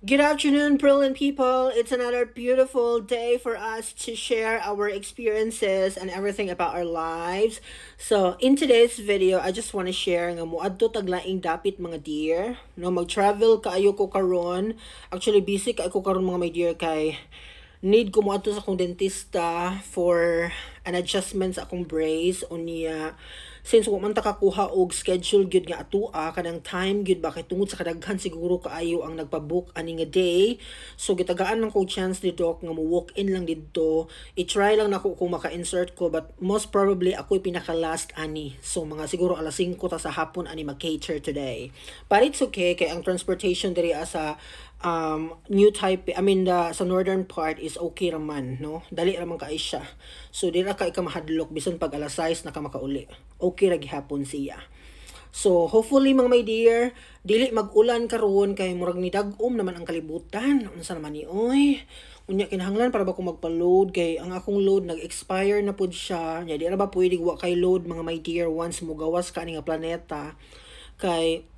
Good afternoon, brilliant people. It's another beautiful day for us to share our experiences and everything about our lives. So, in today's video, I just want to share nga muadto taglaing dapit mga dear. No, mag-travel kaayo ko karon. Actually, busy kaayo ko karon mga my dear kay need ko muadto sa akong dentista for an adjustment sa akong brace unya. Since wa man ta kakuha og schedule gyud nga atoa kanang time gyud ba kay tungod sa kadaghan siguro kaayo ang nagpa-book ani nga day, so gitagaan lang ko chance ni doc nga mo walk in lang didto. I-try lang nako kung maka-insert ko, but most probably ako'y pinaka last ani, so mga siguro alas 5 ta sa hapon ani mag-cater today, but it's okay kay ang transportation diri sa new type, sa northern part is okay raman, no? Dali raman kay siya. So dira ka mahadlok bisan pag alas 6 na ka makauli. Okay ra gihapon siya. So hopefully mga my dear, dili mag-ulan karon kay murag ni dag-om naman ang kalibutan. Unsa naman ni oy? Unya kinahanglan para ba ko magpa-load kay ang akong load nag-expire na pud siya. Nya di ra ba pwede wa kay load mga my dear once mo gawas ka ni nga planeta. Kay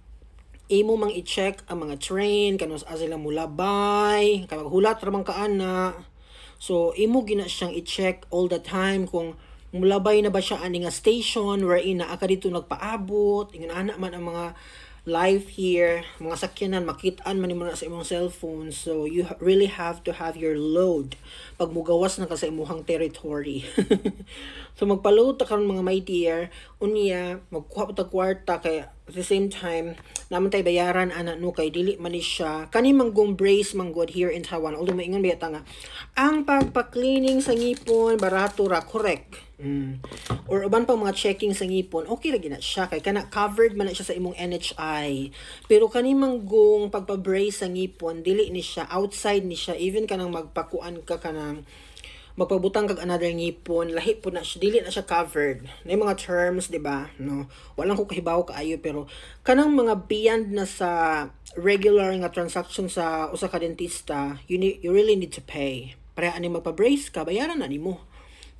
imo mang i-check ang mga train kanus sila mulabay kay maghulat ra man ka ana, so imo gina siyang i-check all the time kung mulabay na ba siya ani nga station wherein naa ka dito nagpaabot, ingon ana man ang mga live here, mga sakyanan makitaan man nimo na sa imong cellphone. So you really have to have your load pag mugawas na ka sa imong territory. So magpa-load ta karon mga my dear unya magkuha ta kwarta kay at the same time naman tay bayaran ana no kay dili man ni siya kani manggong brace manggod here in Taiwan, although maingon ba nga ang pagpa-cleaning sa ngipon barato ra, correct. Or uban pa mga checking sa ngipon okay ra gina siya kay kana covered man na siya sa imong NHI, pero kani manggong pagpa-brace sa ngipon dili ni siya, outside ni siya, even kanang magpakuan ka kanang magpabutang kag another ngipon lahi po na siya, dili na siya covered na mga terms, di ba, no? Walang ko kahibaw kaayo, pero kanang mga beyond na sa regular nga transaction sa usa ka dentista, you really need to pay para ani magpa-brace ka, bayaran na nimo.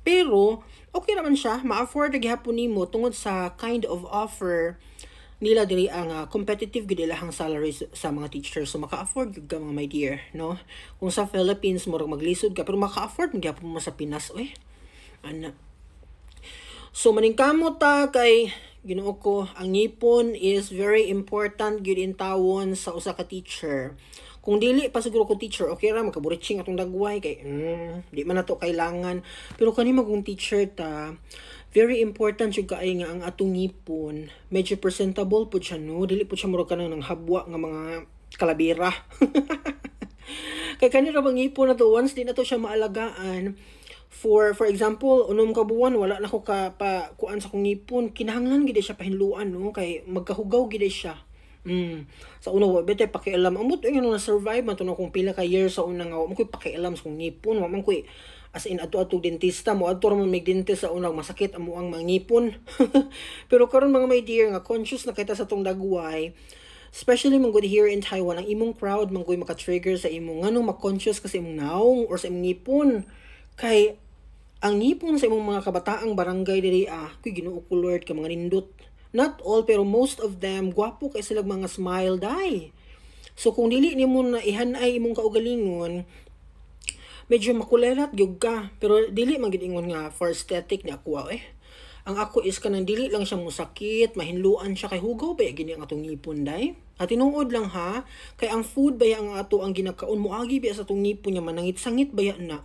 Pero okay naman siya, ma-afford na gihapon nimo tungod sa kind of offer nila diri ang competitive gid ilahang salaries sa mga teachers, so maka-afford gyud ka mga my dear, no? Kung sa Philippines murag maglisod ka pero maka-afford man gyapon mo sa Pinas oy. Ana. So maningkamot ta kay Ginoo ko, ang ngipon is very important gyud in tawon sa usa ka teacher. Kung dili pa siguro ko teacher, okay ra makaburitsing atong dagway kay di man nato kailangan, pero kani magong teacher ta, very important yung kaay nga ang atong ngipon medyo presentable po siya, no? Dili po siya murag kanang habwa nga mga kalabira. Kay kanira bang ngipon na to, once di na to siya maalagaan, for example unom ka buwan wala na ko ka pa kuan sa kong ngipon, kinahanglan gid siya pahinluan, no? Kay magkahugaw gid siya. Sa una wa bete pakialam amot ay na survive man to no kung pila ka years sa una nga wa man koy pakialam sa kong ngipon, wa man koy as in ato dentista mo adto man may dentist sa unang masakit amo ang mga ngipon. Pero karon mga my dear nga conscious na kita sa tong dagway, especially man good here in Taiwan, ang imong crowd man koy maka-trigger sa imong nganong ma-conscious kasi imong naong or sa imong ngipon. Kay ang ngipon sa imong mga kabataang barangay diri kuy Ginoo ko Lord ka mga nindot. Not all pero most of them gwapo kay sila mga smile day. So kung dili nimo na ihanay imong kaugalingon, medyo makulelat gyud ka, pero dili man gid ingon nga for aesthetic ni ako Ang ako is kanang dili lang siya musakit, mahinluan siya kay hugaw ba gini ang atong ngipon day. At tinuod lang ha, kay ang food baya ang ato ang ginakaon moagi ba sa atong ngipon nya manangit-sangit baya na.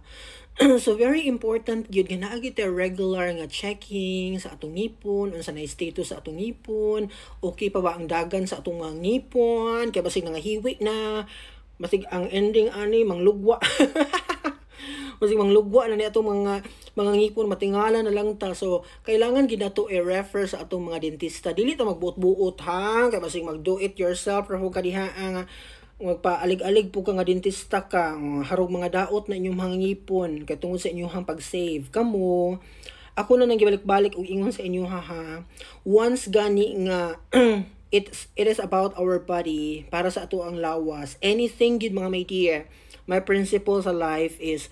So very important gyud nga naa gyud regular nga checking sa atong ngipon, unsa na status sa atong ngipon, okay pa ba ang dagan sa atong mga ngipon, kay basig nangahiwi na, basig ang ending ani manglugwa. Basig manglugwa na ni atong mga ngipon matingala na lang ta. So kailangan gid nato i-refer sa atong mga dentista, dili ta magbuot-buot ha, kay basig mag-do it yourself ra ka diha nga magpaalig-alig po ka nga dentista ka, harog mga daot na inyong mga ngipon kay tungod sa inyong pag-save kamo. Ako na nang gibalik-balik og ingon sa inyo ha. Once gani nga it is about our body, para sa ato ang lawas, anything gid mga my dear, my principle sa life is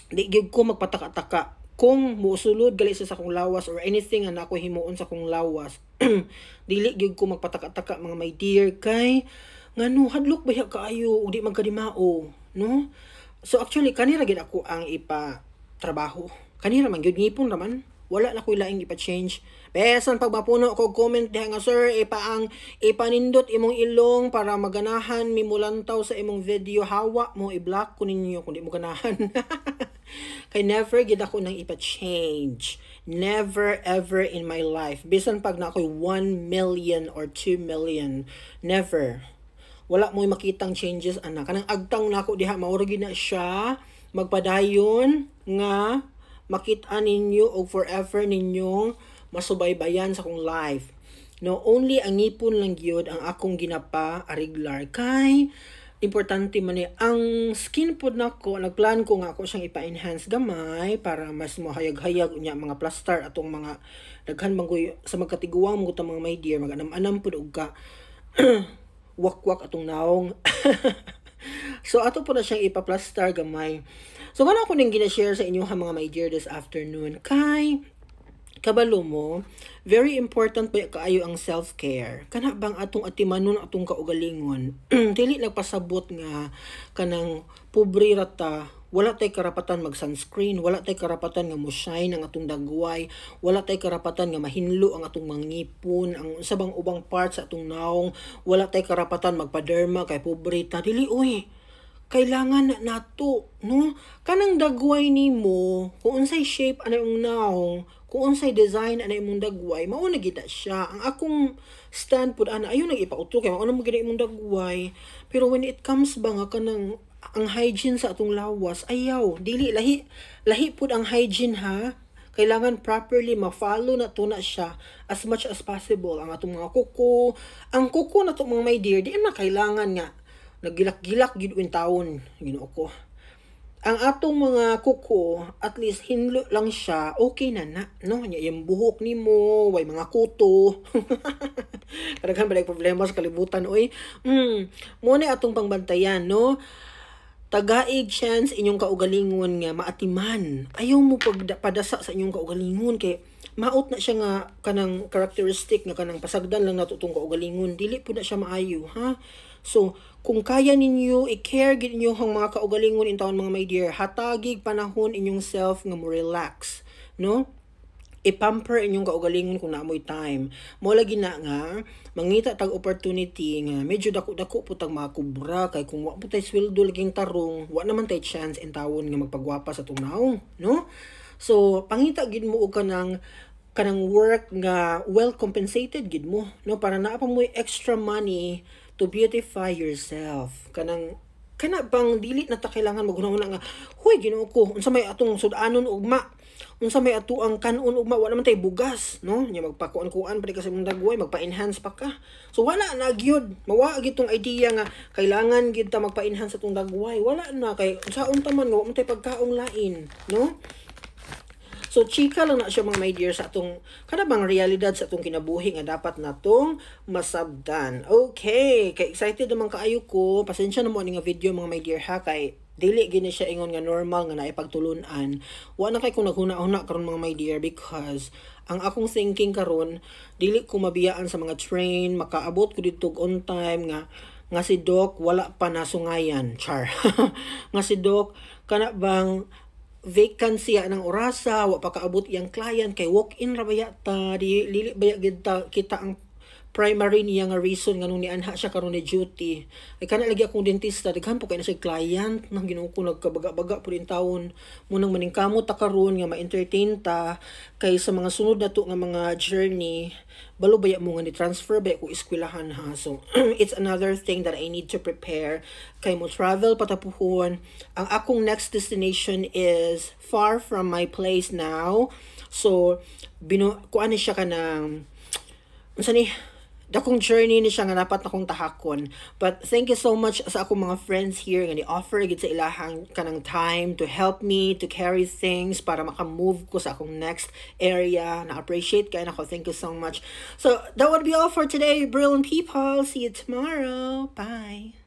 di gyud ko magpataka-taka kung musulod gali sa akong lawas or anything nga nako himuon sa akong lawas. Dili gyud ko magpataka-taka mga my dear, kay ngano hadlok ba kaayo ug di magkadimao, no? So actually kanira gid ako ang trabaho. Kanira man gyud ngipon raman. Wala na ko'y laing ipa-change. Besan pag mapuno ko comment diha nga sir ipanindot imong ilong para maganahan mi mulantaw sa imong video, hawa mo i-block ko ninyo kung di mo ganahan. Kay never gid ako nang ipa-change. Never ever in my life. Bisan pag na ako'y 1 million or 2 million, never. Wala mo'y makitang changes anak. Kanang agtang nako diha maura gid na siya magpadayon nga makita ninyo o forever ninyong masubaybayan sa akong life. No, only ang ngipon lang gyud ang akong ginapa ariglar kay importante man ang skin pod nako. Nagplan ko nga ako siyang ipa-enhance gamay para mas mahayag-hayag unya mga plaster atong mga daghan manggoy sa magkatiguang mga mga my dear maganam-anam pod og ka wak-wak atong naong. So ato po na siyang ipa-plaster gamay. So wala ko nang gina-share sa inyo mga my dear this afternoon kay kabalo mo, very important ba kaayo ang self-care. Kana bang atong atimanon atong kaugalingon. Dili nagpasabot nga kanang pobre rata, wala tay karapatan mag-sunscreen, wala tay karapatan nga mo-shine ang atong dagway, wala tay karapatan nga mahinlo ang atong mangipon, ang sabang ubang parts sa atong naong, wala tay karapatan magpa-derma kay pobre ta. Dili uy. Kailangan na nato, no? Kanang dagway nimo, kung unsay shape ana yung naong, kung unsay design ana imong dagway, mao na gid siya. Ang akong stand pud ana ayo nang ipauto kay mao na mo gid imong dagway. Pero when it comes ba nga kanang ang hygiene sa atong lawas, ayaw, dili lahi pud ang hygiene ha. Kailangan properly ma-follow na to na siya as much as possible. Ang atong mga kuko, ang kuko na to mga my dear, di na kailangan nga naggilak-gilak gid in taon, Ginoo ko. Ang atong mga kuko, at least hinlo lang siya, okay na no? Yung buhok nimo, way mga kuto. Kadaghan ba problema sa kalibutan oy. Mo na atong pangbantayan, no? Tagaig chance inyong kaugalingon nga maatiman. Ayaw mo padasa sa inyong kaugalingon kay maot na siya nga kanang characteristic nga kanang pasagdan lang nato tong kaugalingon, dili po na siya maayo, ha? So kung kaya ninyo i-care gid ninyo ang mga kaugalingon in taon mga my dear, hatagig panahon inyong self nga mo relax, no? I-pamper inyong kaugalingon kung naamoy time. Mo lagi na nga mangita tag opportunity nga medyo dako-dako putang mga kubra kay kung wa po tay sweldo laging tarong, wa naman tay chance in tawon nga magpagwapa sa tunaw, no? So pangita gid mo og kanang work nga well compensated gid mo, no? Para naa pa mo extra money to beautify yourself. Kana bang dili na ta kailangan maghunahuna nga huy Ginoo ko unsa may atong sudanon ugma, unsa may ato ang kanon ugma, wala man tay bugas, no? Nya magpakuan-kuan pa kasi mong dagway, magpa-enhance pa ka. So wala na gyud, mawa gid tong idea nga kailangan gid ta magpa-enhance atong dagway. Wala na kay unsaon ta man nga wa man tay pagkaong lain, no? So, chika lang na siya mga my dear sa atong, kada bang realidad sa atong kinabuhi nga dapat natong masabdan. Okay, kay excited naman kaayo ko. Pasensya na mo nga video mga my dear ha, kay dili gini siya ingon nga normal nga naipagtulunan. Wa na kay kung naghuna-huna karon mga my dear because ang akong thinking karon dili ko mabiyaan sa mga train, makaabot ko dito on time nga si Doc wala pa nasungayan, char. Nga si Doc kana bang vacancy ng orasa, wa pa kaabot iyang client kay walk-in ra baya ta, dili baya gid kita ang primary niya nga reason nga nung nianha siya karon ni duty. Ay kana lagi akong dentista, daghan po kay na siya client nang Ginoo ko nagkabaga-baga po din taon. Munang maningkamot ta karon nga ma-entertain ta kay sa mga sunod na to nga mga journey, balo baya mo nga ni transfer baya ko eskwelahan ha. So it's another thing that I need to prepare kay mo travel patapuhon. Ang akong next destination is far from my place now. So kuan ni siya kanang unsa ni dakong journey ni siya nga dapat na kong tahakon. But thank you so much sa akong mga friends here nga ni-offer gid sa ilahang kanang time to help me to carry things para maka-move ko sa akong next area. Na-appreciate kayo nako. Thank you so much. So that would be all for today, brilliant people. See you tomorrow. Bye.